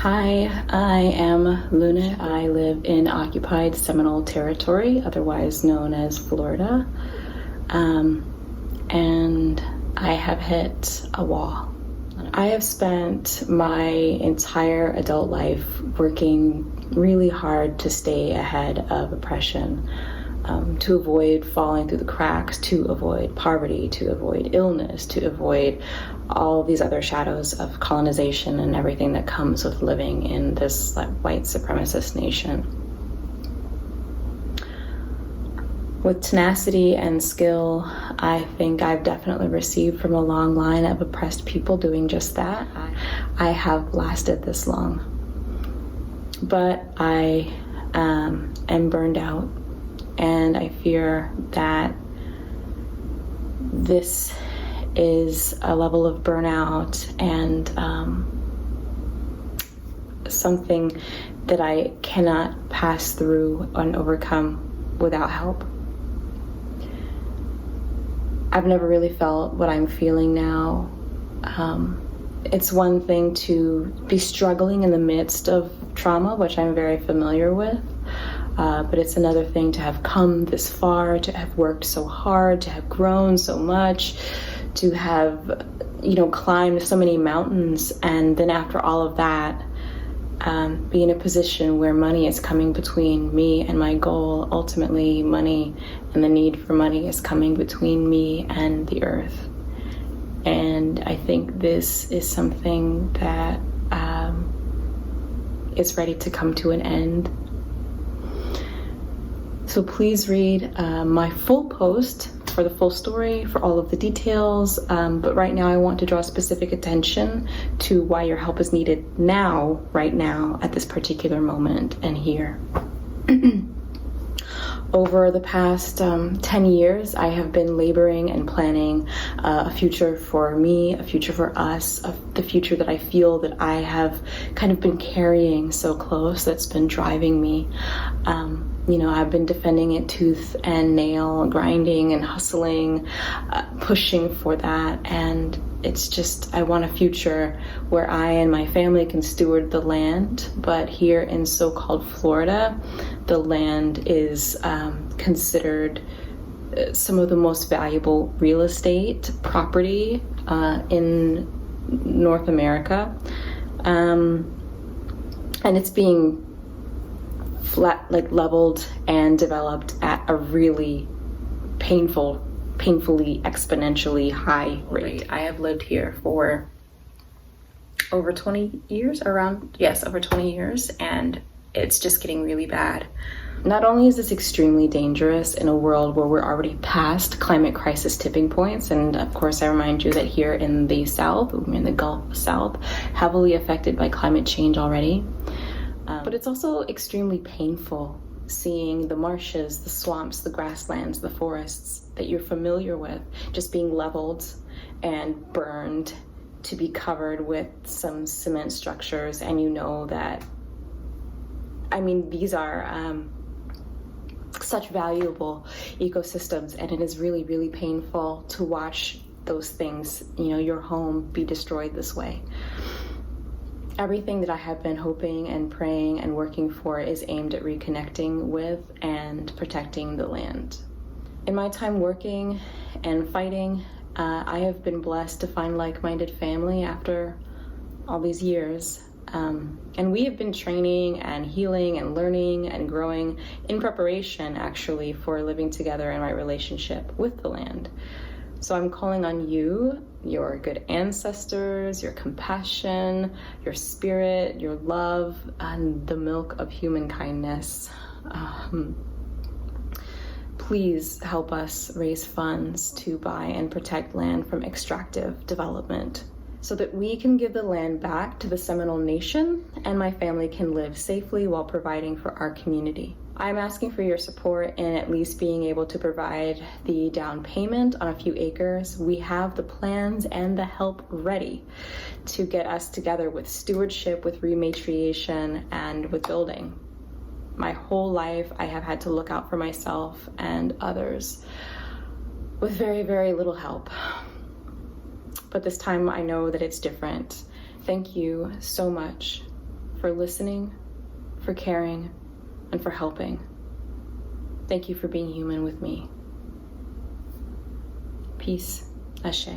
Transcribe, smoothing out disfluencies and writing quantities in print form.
Hi, I am Luna. I live in occupied Seminole territory, otherwise known as Florida. And I have hit a wall. I have spent my entire adult life working really hard to stay ahead of oppression, to avoid falling through the cracks, to avoid poverty, to avoid illness, to avoid all these other shadows of colonization and everything that comes with living in this white supremacist nation. With tenacity and skill, I think I've definitely received from a long line of oppressed people doing just that. I have lasted this long. But I am burned out, and I fear that this is a level of burnout and something that I cannot pass through and overcome without help. I've never really felt what I'm feeling now. It's one thing to be struggling in the midst of trauma, which I'm very familiar with, but it's another thing to have come this far, to have worked so hard, to have grown so much, to have, climbed so many mountains, and then after all of that, be in a position where money is coming between me and my goal. Ultimately, money and the need for money is coming between me and the earth. And I think this is something that is ready to come to an end. So please read my full post for the full story, for all of the details. But right now I want to draw specific attention to why your help is needed now, right now, at this particular moment and here. Over the past 10 years, I have been laboring and planning a future for me, a future for us, the future that I feel that I have kind of been carrying so close, that's been driving me. I've been defending it tooth and nail, grinding and hustling, pushing for that. And it's just, I want a future where I and my family can steward the land. But here in so-called Florida, the land is considered some of the most valuable real estate property in North America. And it's being leveled and developed at a really painfully exponentially high rate. I have lived here for over 20 years, over 20 years, and it's just getting really bad. Not only is this extremely dangerous in a world where we're already past climate crisis tipping points, and of course I remind you that here in the South, in the Gulf South, heavily affected by climate change already, but it's also extremely painful seeing the marshes, the swamps, the grasslands, the forests that you're familiar with just being leveled and burned to be covered with some cement structures. And these are such valuable ecosystems, and it is really, really painful to watch those things, your home, be destroyed this way. Everything that I have been hoping and praying and working for is aimed at reconnecting with and protecting the land. In my time working and fighting, I have been blessed to find like-minded family after all these years. And we have been training and healing and learning and growing in preparation, actually, for living together in right relationship with the land. So I'm calling on you, your good ancestors, your compassion, your spirit, your love, and the milk of human kindness. Please help us raise funds to buy and protect land from extractive development, so that we can give the land back to the Seminole Nation and my family can live safely while providing for our community. I'm asking for your support in at least being able to provide the down payment on a few acres. We have the plans and the help ready to get us together with stewardship, with rematriation, and with building. My whole life, I have had to look out for myself and others with very, very little help. But this time I know that it's different. Thank you so much for listening, for caring, and for helping. Thank you for being human with me. Peace. Ashe.